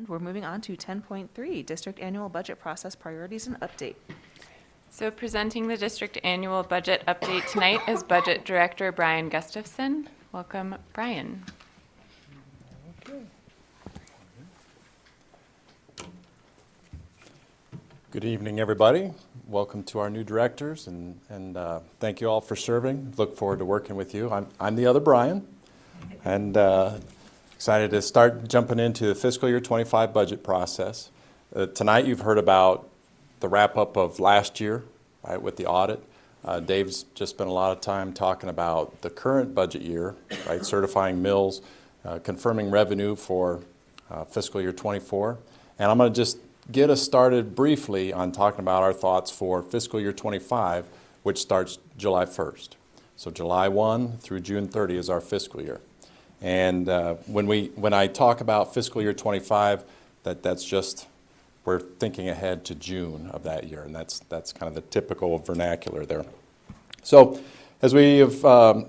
And we're moving on to 10.3, District Annual Budget Process Priorities and Update. So presenting the district annual budget update tonight is Budget Director Brian Gustafson. Welcome, Brian. Good evening, everybody. Welcome to our new directors, and thank you all for serving. Look forward to working with you. I'm the other Brian, and excited to start jumping into the fiscal year 25 budget process. Tonight you've heard about the wrap-up of last year, right, with the audit. Dave's just spent a lot of time talking about the current budget year, right, certifying mills, confirming revenue for fiscal year 24. And I'm going to just get us started briefly on talking about our thoughts for fiscal year 25, which starts July 1st. So July 1 through June 30 is our fiscal year. And when I talk about fiscal year 25, that's just, we're thinking ahead to June of that year, and that's kind of the typical vernacular there. So as we have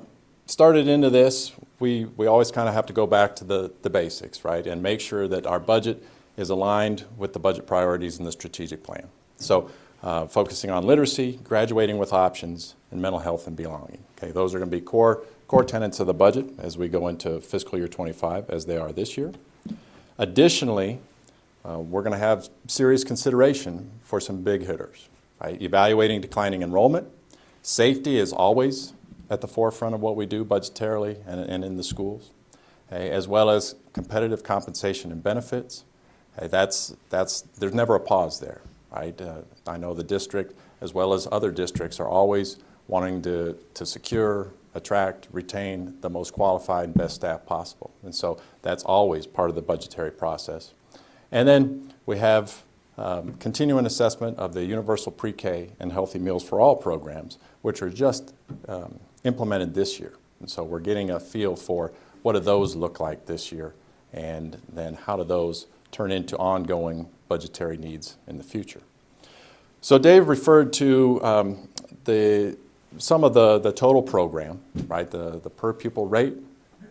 started into this, we always kind of have to go back to the basics, right, and make sure that our budget is aligned with the budget priorities in the strategic plan. So focusing on literacy, graduating with options, and mental health and belonging. Okay, those are going to be core tenets of the budget as we go into fiscal year 25, as they are this year. Additionally, we're going to have serious consideration for some big hitters, right? Evaluating declining enrollment. Safety is always at the forefront of what we do budgetarily and in the schools, okay, as well as competitive compensation and benefits. Okay, there's never a pause there, right? I know the district, as well as other districts, are always wanting to secure, attract, retain the most qualified and best staff possible. And so that's always part of the budgetary process. And then we have continuing assessment of the Universal Pre-K and Healthy Meals for All programs, which are just implemented this year. And so we're getting a feel for what do those look like this year, and then how do those turn into ongoing budgetary needs in the future. So Dave referred to some of the total program, right? The per pupil rate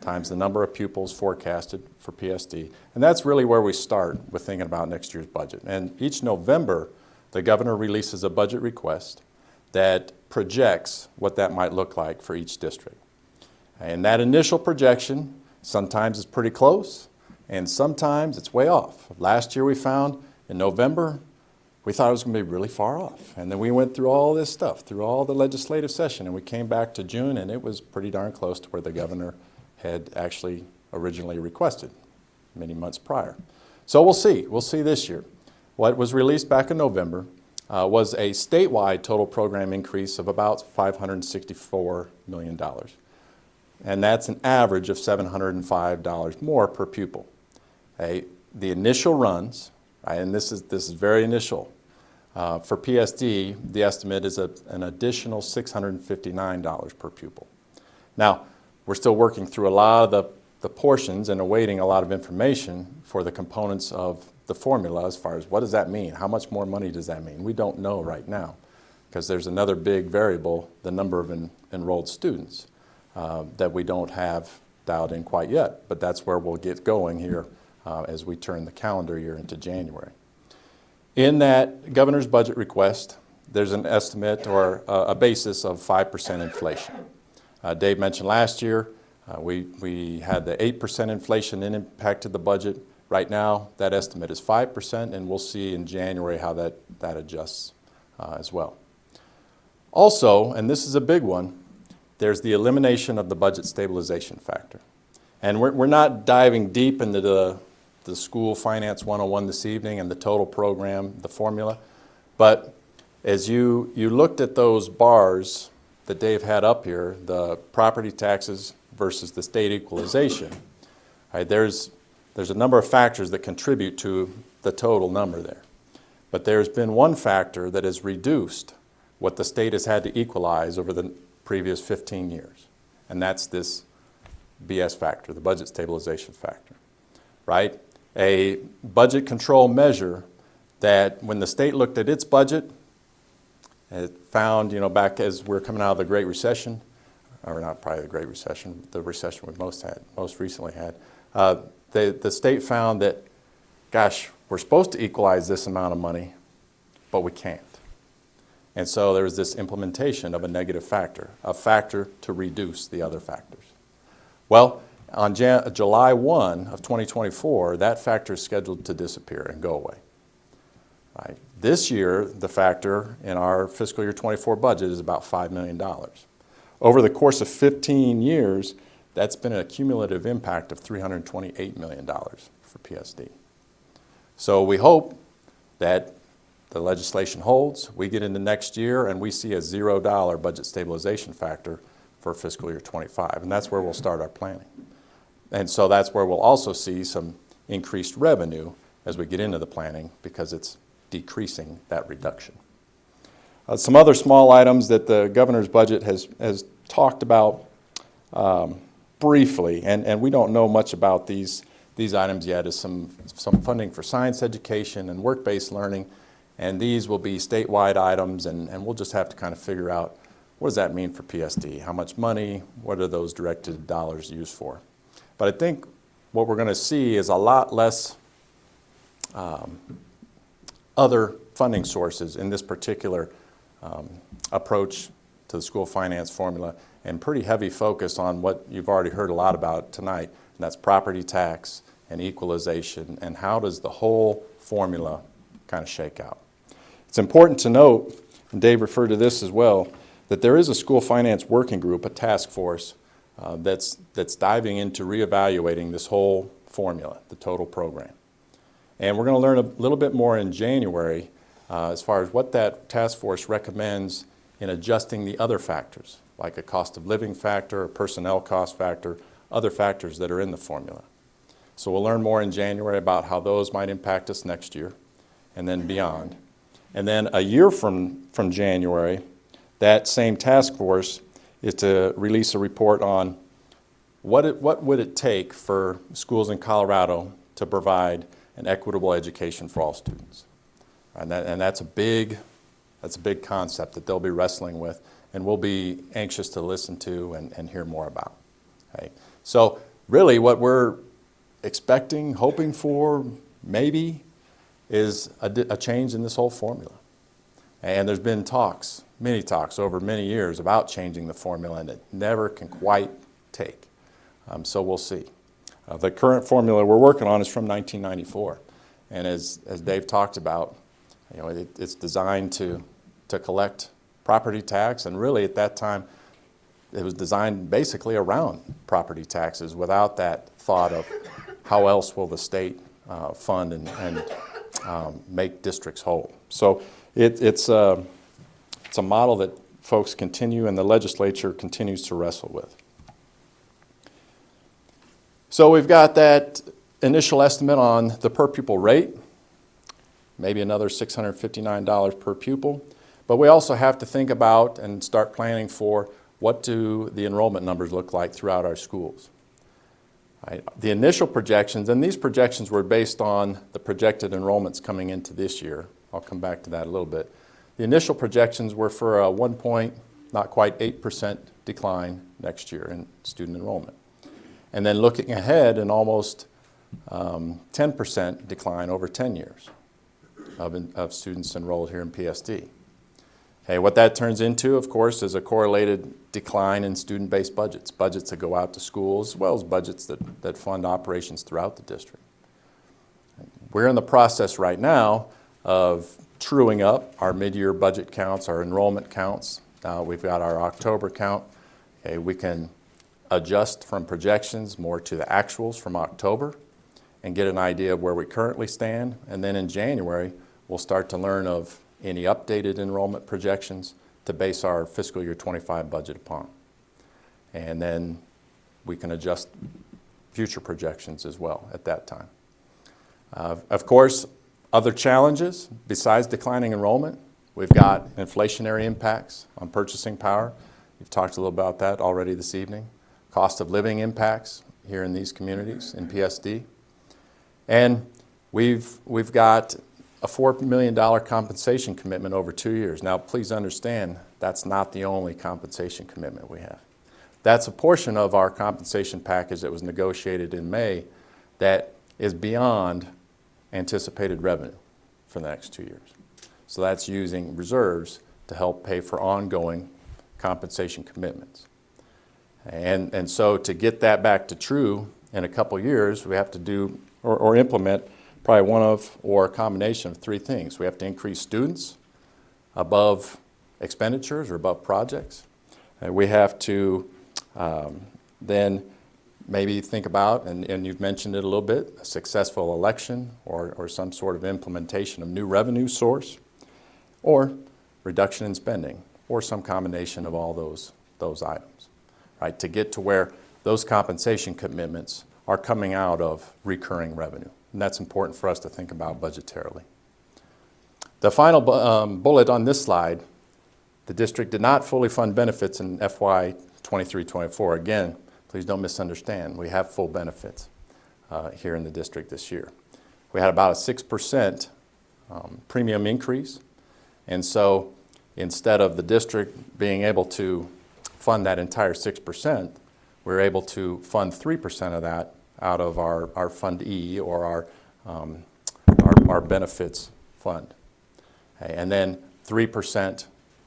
times the number of pupils forecasted for PSD. And that's really where we start with thinking about next year's budget. And each November, the governor releases a budget request that projects what that might look like for each district. And that initial projection sometimes is pretty close, and sometimes it's way off. Last year we found in November, we thought it was going to be really far off. And then we went through all this stuff, through all the legislative session, and we came back to June, and it was pretty darn close to where the governor had actually originally requested many months prior. So we'll see. We'll see this year. What was released back in November was a statewide total program increase of about $564 million. And that's an average of $705 more per pupil. The initial runs, right, and this is very initial, for PSD, the estimate is an additional $659 per pupil. Now, we're still working through a lot of the portions and awaiting a lot of information for the components of the formula as far as what does that mean? How much more money does that mean? We don't know right now, because there's another big variable, the number of enrolled students, that we don't have dialed in quite yet. But that's where we'll get going here as we turn the calendar year into January. In that governor's budget request, there's an estimate or a basis of 5% inflation. Dave mentioned last year we had the 8% inflation that impacted the budget. Right now, that estimate is 5%, and we'll see in January how that adjusts as well. Also, and this is a big one, there's the elimination of the budget stabilization factor. And we're not diving deep into the school finance 101 this evening and the total program, the formula, but as you looked at those bars that Dave had up here, the property taxes versus the state equalization, right, there's a number of factors that contribute to the total number there. But there's been one factor that has reduced what the state has had to equalize over the previous 15 years, and that's this BS factor, the budget stabilization factor, right? A budget control measure that when the state looked at its budget, it found, back as we're coming out of the Great Recession, or not probably the Great Recession, the recession we most recently had, the state found that gosh, we're supposed to equalize this amount of money, but we can't. And so there was this implementation of a negative factor, a factor to reduce the other factors. Well, on July 1 of 2024, that factor is scheduled to disappear and go away. Right. This year, the factor in our fiscal year 24 budget is about $5 million. Over the course of 15 years, that's been a cumulative impact of $328 million for PSD. So we hope that the legislation holds, we get into next year, and we see a $0 budget stabilization factor for fiscal year 25, and that's where we'll start our planning. And so that's where we'll also see some increased revenue as we get into the planning, because it's decreasing that reduction. Some other small items that the governor's budget has talked about briefly, and we don't know much about these items yet, is some funding for science education and work-based learning, and these will be statewide items, and we'll just have to kind of figure out, what does that mean for PSD? How much money? What are those directed dollars used for? But I think what we're going to see is a lot less other funding sources in this particular approach to the school finance formula, and pretty heavy focus on what you've already heard a lot about tonight, and that's property tax and equalization, and how does the whole formula kind of shake out. It's important to note, and Dave referred to this as well, that there is a school finance working group, a task force, that's diving into reevaluating this whole formula, the total program. And we're going to learn a little bit more in January as far as what that task force recommends in adjusting the other factors, like a cost of living factor, a personnel cost factor, other factors that are in the formula. So we'll learn more in January about how those might impact us next year and then beyond. And then a year from January, that same task force is to release a report on what would it take for schools in Colorado to provide an equitable education for all students. And that's a big concept that they'll be wrestling with, and we'll be anxious to listen to and hear more about. Okay? So really what we're expecting, hoping for, maybe, is a change in this whole formula. And there's been talks, many talks over many years about changing the formula, and it never can quite take. So we'll see. The current formula we're working on is from 1994. And as Dave talked about, it's designed to collect property tax, and really at that time it was designed basically around property taxes, without that thought of how else will the state fund and make districts whole. So it's a model that folks continue and the legislature continues to wrestle with. So we've got that initial estimate on the per pupil rate, maybe another $659 per pupil. But we also have to think about and start planning for, what do the enrollment numbers look like throughout our schools. Right. The initial projections, and these projections were based on the projected enrollments coming into this year. I'll come back to that a little bit. The initial projections were for a 8% decline next year in student enrollment. And then looking ahead, an almost 10% decline over 10 years of students enrolled here in PSD. Okay, what that turns into, of course, is a correlated decline in student-based budgets that go out to schools, as well as budgets that fund operations throughout the district. We're in the process right now of truing up our mid-year budget counts, our enrollment counts. We've got our October count. Okay, we can adjust from projections more to the actuals from October and get an idea of where we currently stand. And then in January, we'll start to learn of any updated enrollment projections to base our fiscal year 25 budget upon. And then we can adjust future projections as well at that time. Of course, other challenges besides declining enrollment, we've got inflationary impacts on purchasing power. We've talked a little about that already this evening. Cost of living impacts here in these communities in PSD. And we've got a $4 million compensation commitment over 2 years. Now, please understand, that's not the only compensation commitment we have. That's a portion of our compensation package that was negotiated in May that is beyond anticipated revenue for the next 2 years. So that's using reserves to help pay for ongoing compensation commitments. And so to get that back to true in a couple years, we have to do or implement probably one of or a combination of three things. We have to increase students above expenditures or above projects. We have to then maybe think about, and you've mentioned it a little bit, a successful election or some sort of implementation of new revenue source, or reduction in spending, or some combination of all those items, right? To get to where those compensation commitments are coming out of recurring revenue. And that's important for us to think about budgetarily. The final bullet on this slide, the district did not fully fund benefits in FY 23-24. Again, please don't misunderstand. We have full benefits here in the district this year. We had about a 6% premium increase. And so instead of the district being able to fund that entire 6%, we're able to fund 3% of that out of our Fund E, or our benefits fund. Okay, and then 3%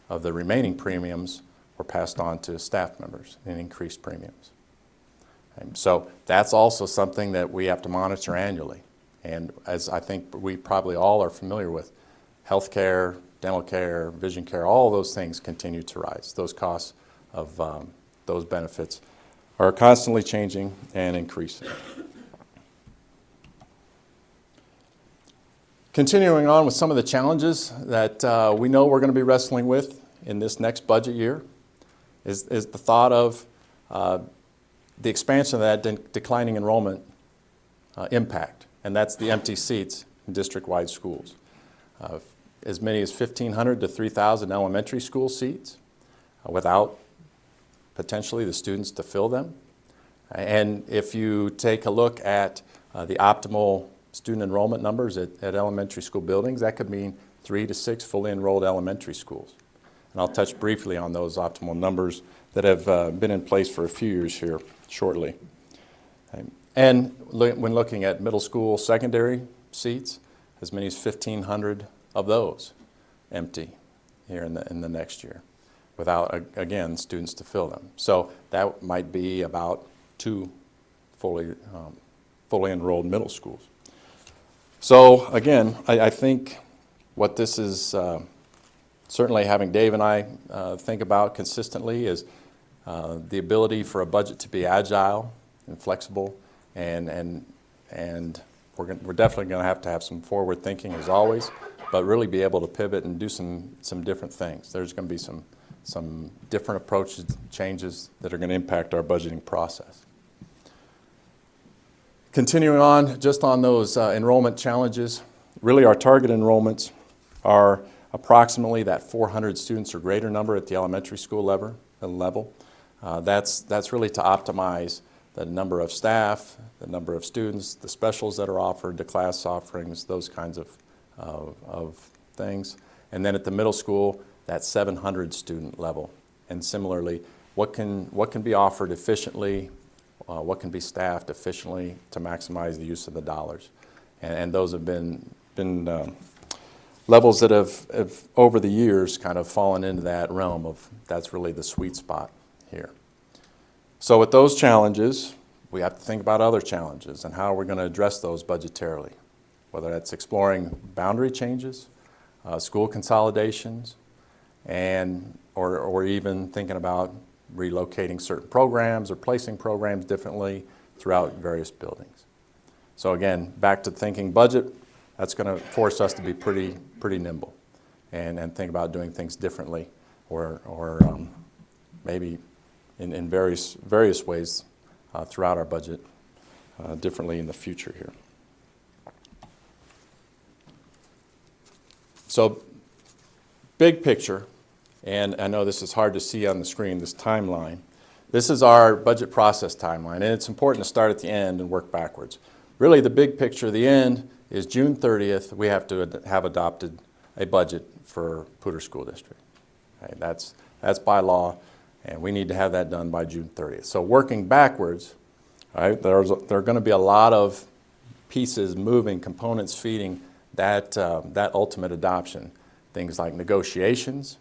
of the remaining premiums were passed on to staff members in increased premiums. And so that's also something that we have to monitor annually. And as I think we probably all are familiar with, health care, dental care, vision care, all of those things continue to rise. Those costs of those benefits are constantly changing and increasing. Continuing on with some of the challenges that we know we're going to be wrestling with in this next budget year is the thought of the expansion of that declining enrollment impact, and that's the empty seats in district-wide schools. As many as 1,500 to 3,000 elementary school seats without potentially the students to fill them. And if you take a look at the optimal student enrollment numbers at elementary school buildings, that could mean 3 to 6 fully enrolled elementary schools. And I'll touch briefly on those optimal numbers that have been in place for a few years here shortly. And when looking at middle school, secondary seats, as many as 1,500 of those empty here in the next year, without, again, students to fill them. So that might be about 2 fully enrolled middle schools. So again, I think what this is certainly having Dave and I think about consistently is the ability for a budget to be agile and flexible, and we're definitely going to have some forward thinking as always, but really be able to pivot and do some different things. There's going to be some different approaches, changes that are going to impact our budgeting process. Continuing on, just on those enrollment challenges, really our target enrollments are approximately that 400 students or greater number at the elementary school level. That's really to optimize the number of staff, the number of students, the specials that are offered, the class offerings, those kinds of things. And then at the middle school, that 700 student level. And similarly, what can be offered efficiently, what can be staffed efficiently to maximize the use of the dollars. And those have been levels that have over the years kind of fallen into that realm of that's really the sweet spot here. So with those challenges, we have to think about other challenges and how we're going to address those budgetarily, whether that's exploring boundary changes, school consolidations, or even thinking about relocating certain programs or placing programs differently throughout various buildings. So again, back to thinking budget, that's going to force us to be pretty nimble and think about doing things differently or maybe in various ways throughout our budget differently in the future here. So big picture, and I know this is hard to see on the screen, this timeline. This is our budget process timeline, and it's important to start at the end and work backwards. Really, the big picture, the end, is June 30th, we have to have adopted a budget for Poudre School District. Okay, that's by law, and we need to have that done by June 30th. So working backwards, right, there are going to be a lot of pieces moving, components feeding that ultimate adoption. Things like negotiations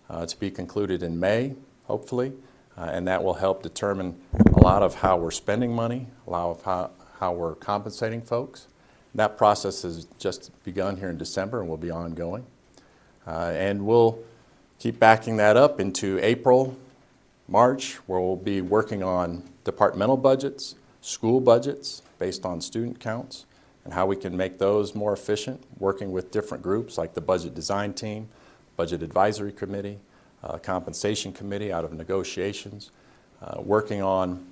to be concluded in May, hopefully, and that will help determine a lot of how we're spending money, a lot of how we're compensating folks. That process has just begun here in December and will be ongoing. And we'll keep backing that up into April, March, where we'll be working on departmental budgets, school budgets based on student counts, and how we can make those more efficient, working with different groups like the budget design team, budget advisory committee, compensation committee out of negotiations, working on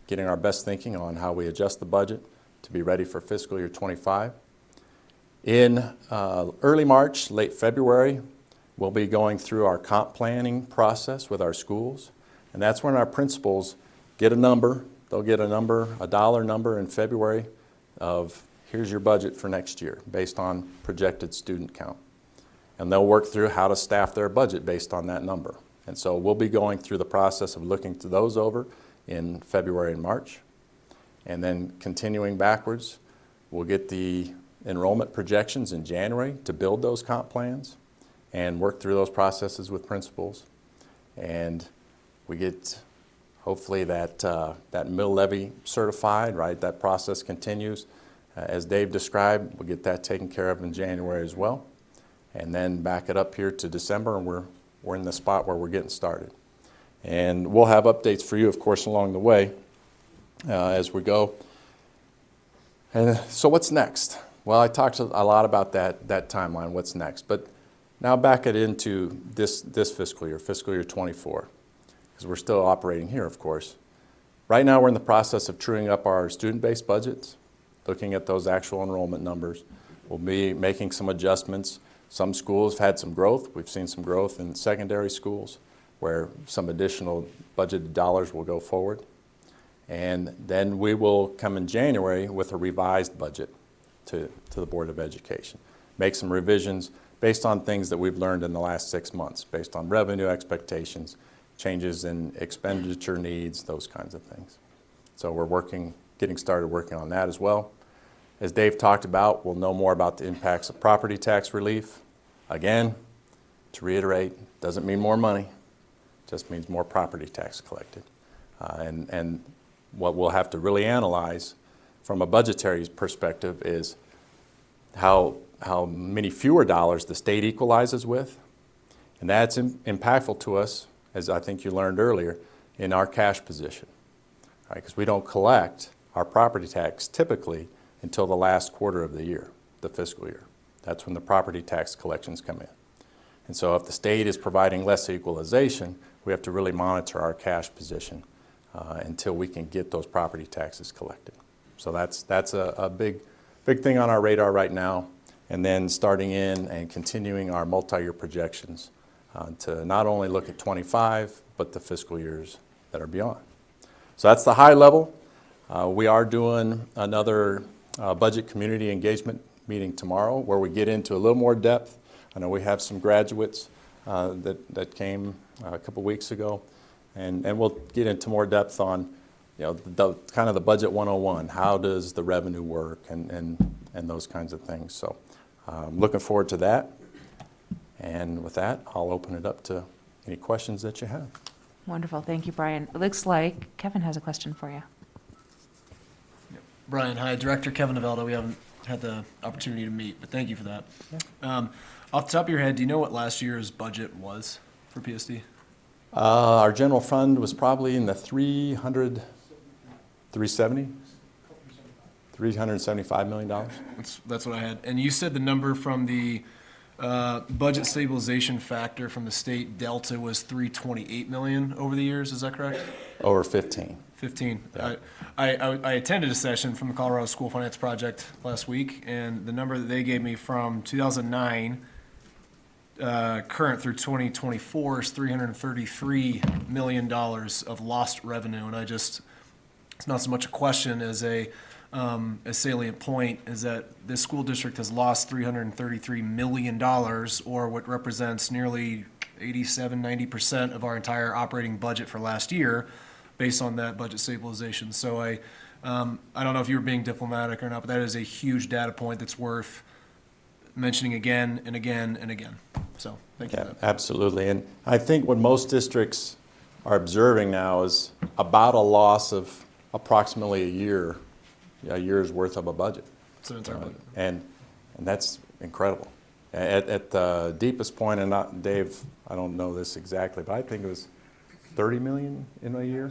getting our best thinking on how we adjust the budget to be ready for fiscal year 25. In early March, late February, we'll be going through our comp planning process with our schools, and that's when our principals get a number. They'll get a number, a dollar number in February of here's your budget for next year based on projected student count. And they'll work through how to staff their budget based on that number. And so we'll be going through the process of looking to those over in February and March. And then continuing backwards, we'll get the enrollment projections in January to build those comp plans and work through those processes with principals. And we get hopefully that mill levy certified, right? That process continues. As Dave described, we'll get that taken care of in January as well. And then back it up here to December, and we're in the spot where we're getting started. And we'll have updates for you, of course, along the way as we go. And so what's next? Well, I talked a lot about that timeline, what's next. But now back it into this fiscal year 24, because we're still operating here, of course. Right now, we're in the process of truing up our student-based budgets, looking at those actual enrollment numbers. We'll be making some adjustments. Some schools have had some growth. We've seen some growth in secondary schools where some additional budgeted dollars will go forward. And then we will come in January with a revised budget to the Board of Education. Make some revisions based on things that we've learned in the last 6 months, based on revenue expectations, changes in expenditure needs, those kinds of things. So we're getting started working on that as well. As Dave talked about, we'll know more about the impacts of property tax relief. Again, to reiterate, doesn't mean more money, just means more property tax collected. And what we'll have to really analyze from a budgetary perspective is how many fewer dollars the state equalizes with. And that's impactful to us, as I think you learned earlier, in our cash position. Because we don't collect our property tax typically until the last quarter of the year, the fiscal year. That's when the property tax collections come in. And so if the state is providing less equalization, we have to really monitor our cash position until we can get those property taxes collected. So that's a big thing on our radar right now. And then starting in and continuing our multi-year projections to not only look at 25, but the fiscal years that are beyond. So that's the high level. We are doing another budget community engagement meeting tomorrow where we get into a little more depth. I know we have some graduates that came a couple weeks ago, and we'll get into more depth on kind of the budget 101. How does the revenue work and those kinds of things. So I'm looking forward to that. And with that, I'll open it up to any questions that you have. Wonderful. Thank you, Brian. It looks like Kevin has a question for you. Brian, hi. Director Kevin Novelda. We haven't had the opportunity to meet, but thank you for that. Yeah. Off the top of your head, do you know what last year's budget was for PSD? Our general fund was probably in the $375 million. That's what I had. And you said the number from the budget stabilization factor from the state delta was $328 million over the years. Is that correct? Over 15. 15. Yeah. I attended a session from the Colorado School Finance Project last week, and the number that they gave me from 2009 current through 2024 is $333 million of lost revenue. And it's not so much a question as a salient point, is that this school district has lost $333 million, or what represents nearly 87-90% of our entire operating budget for last year, based on that budget stabilization. So I don't know if you were being diplomatic or not, but that is a huge data point that's worth mentioning again and again and again. So thank you Yeah, for that. absolutely. And I think what most districts are observing now is about a loss of approximately a year's worth of a budget. So it's our budget. And that's incredible. At the deepest point, and not, Dave, I don't know this exactly, but I think it was 30 million in a year?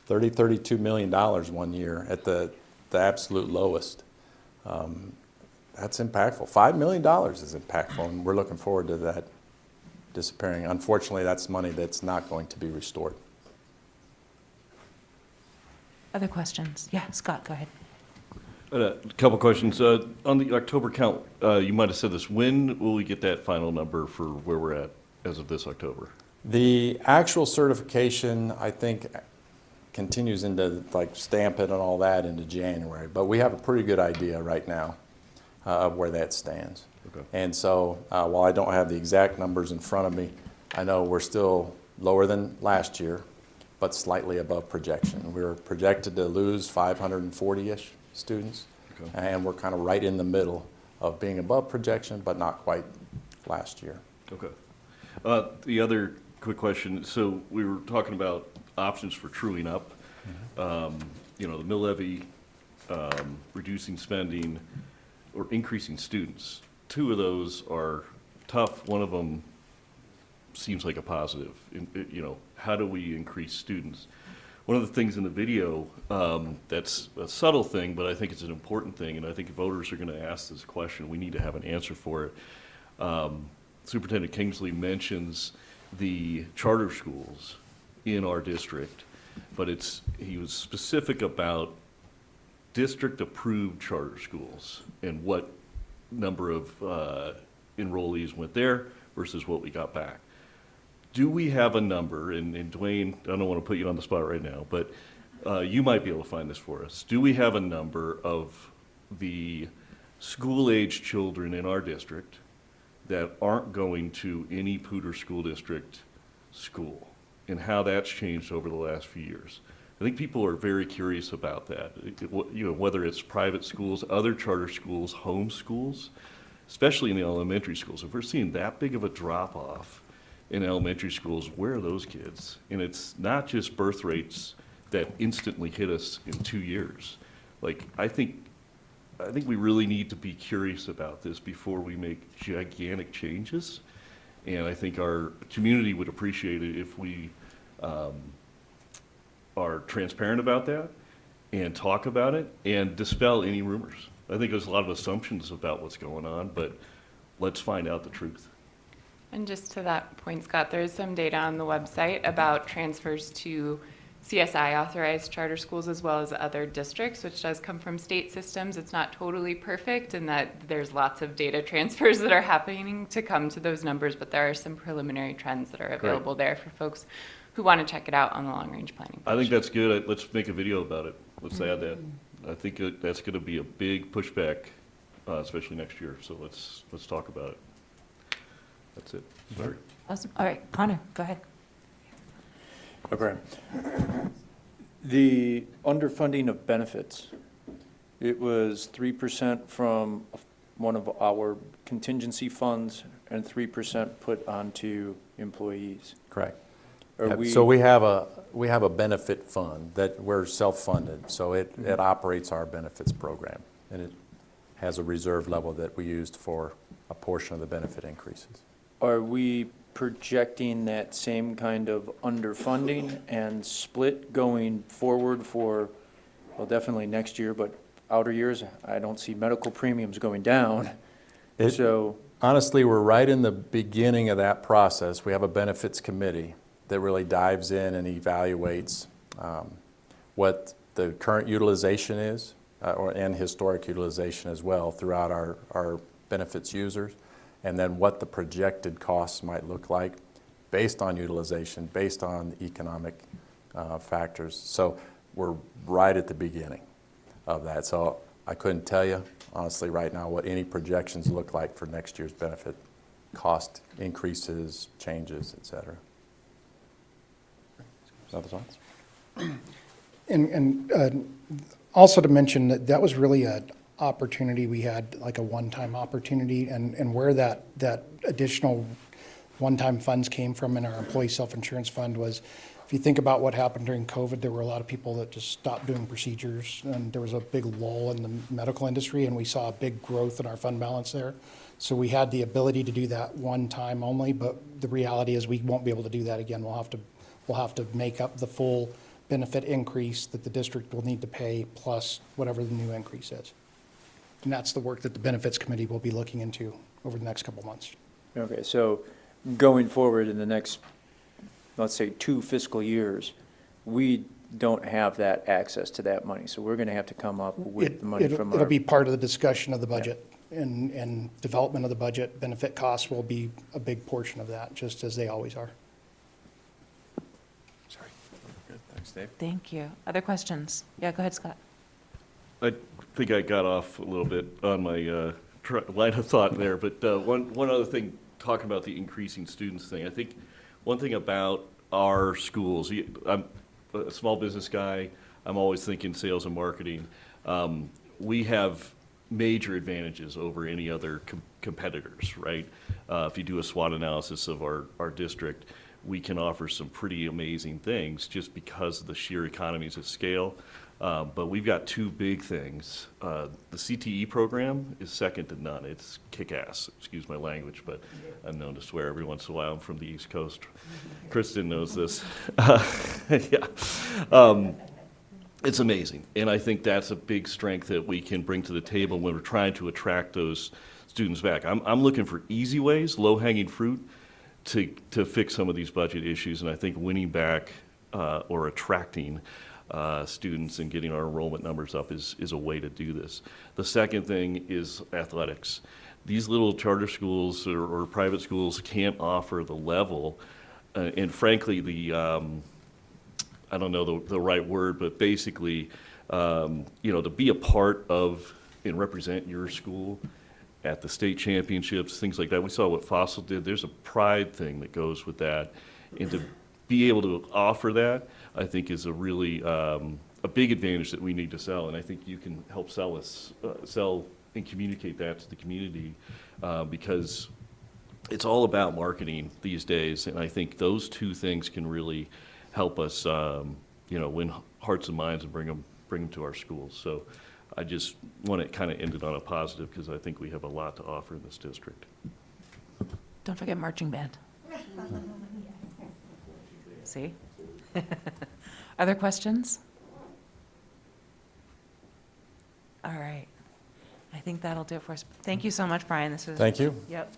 $32 million one year at the absolute lowest. That's impactful. $5 million is impactful, and we're looking forward to that disappearing. Unfortunately, that's money that's not going to be restored. Other questions? Yeah, Scott, go ahead. A couple questions. On the October count, you might have said this. When will we get that final number for where we're at as of this October? The actual certification, I think, continues into like stamp it and all that into January, but we have a pretty good idea right now of where that stands. Okay. And so while I don't have the exact numbers in front of me, I know we're still lower than last year, but slightly above projection. We were projected to lose 540-ish students, Okay. and we're kind of right in the middle of being above projection, but not quite last year. Okay. The other quick question, so we were talking about options for truing up. You know, the mill levy, reducing spending, or increasing students. Two of those are tough. One of them seems like a positive. You know, how do we increase students? One of the things in the video, that's a subtle thing, but I think it's an important thing, and I think voters are going to ask this question. We need to have an answer for it. Superintendent Kingsley mentions the charter schools in our district, but he was specific about district-approved charter schools and what number of enrollees went there versus what we got back. Do we have a number, and Dwayne, I don't want to put you on the spot right now, but you might be able to find this for us. Do we have a number of the school-age children in our district that aren't going to any Poudre School District school, and how that's changed over the last few years? I think people are very curious about that. You know, whether it's private schools, other charter schools, home schools, especially in the elementary schools. If we're seeing that big of a drop-off in elementary schools, where are those kids? And it's not just birth rates that instantly hit us in 2 years. Like, I think we really need to be curious about this before we make gigantic changes. And I think our community would appreciate it if we are transparent about that and talk about it and dispel any rumors. I think there's a lot of assumptions about what's going on, but let's find out the truth. And just to that point, Scott, there is some data on the website about transfers to CSI authorized charter schools as well as other districts, which does come from state systems. It's not totally perfect in that there's lots of data transfers that are happening to come to those numbers, but there are some preliminary trends that are available there for folks who want to check it out on the long range planning page. I think that's good. Let's make a video about it. Let's add that. I think that's going to be a big pushback, especially next year. So let's talk about it. That's it. Sorry. Awesome. All right, Connor, go ahead. Okay. The underfunding of benefits, it was 3% from one of our contingency funds and 3% put onto employees. Correct. Are Yep. we? So we have a benefit fund that we're self-funded, so it operates our benefits program, and it has a reserve level that we used for a portion of the benefit increases. Are we projecting that same kind of underfunding and split going forward for, well, definitely next year, but outer years? I don't see medical premiums going down. It- So, Honestly, we're right in the beginning of that process. We have a benefits committee that really dives in and evaluates what the current utilization is, and historic utilization as well throughout our benefits users, and then what the projected costs might look like based on utilization, based on economic factors. So we're right at the beginning of that. So I couldn't tell you, honestly, right now what any projections look like for next year's benefit cost increases, changes, et cetera. Other thoughts? And Also to mention that that was really an opportunity we had, like a one-time opportunity, and where that additional one-time funds came from in our employee self-insurance fund was, if you think about what happened during COVID, there were a lot of people that just stopped doing procedures, and there was a big lull in the medical industry, and we saw a big growth in our fund balance there. So we had the ability to do that one time only, but the reality is we won't be able to do that again. We'll have to make up the full benefit increase that the district will need to pay, plus whatever the new increase is. And that's the work that the benefits committee will be looking into over the next couple of months. Okay, so going forward in the next, let's say, 2 fiscal years, we don't have that access to that money, so we're gonna have to come up with the money from our. It'll be part of the discussion of the budget, and development of the budget. Benefit costs will be a big portion of that, just as they always are. Sorry. Good, thanks, Dave. Thank you. Other questions? Yeah, go ahead, Scott. I think I got off a little bit on my line of thought there, but one other thing, talking about the increasing students thing, I think one thing about our schools, I'm a small business guy, I'm always thinking sales and marketing. We have major advantages over any other competitors, right? If you do a SWOT analysis of our district, we can offer some pretty amazing things just because of the sheer economies of scale. But we've got 2 big things. The CTE program is second to none. It's kick-ass, excuse my language, but I'm known to swear every once in a while. I'm from the East Coast. Kristen knows this. Yeah. It's amazing, and I think that's a big strength that we can bring to the table when we're trying to attract those students back. I'm looking for easy ways, low-hanging fruit, to fix some of these budget issues, and I think winning back or attracting students and getting our enrollment numbers up is a way to do this. The second thing is athletics. These little charter schools or private schools can't offer the level, and frankly, I don't know the right word, but basically, to be a part of and represent your school at the state championships, things like that. We saw what Fossil did. There's a pride thing that goes with that, and to be able to offer that, I think, is a really a big advantage that we need to sell. And I think you can help sell and communicate that to the community, because it's all about marketing these days. And I think those 2 things can really help us, win hearts and minds and bring them to our schools. So I just want to kind of end it on a positive, because I think we have a lot to offer in this district. Don't forget marching band. See? Other questions? All right. I think that'll do it for us. Thank you so much, Brian. This was. Thank you. Yep.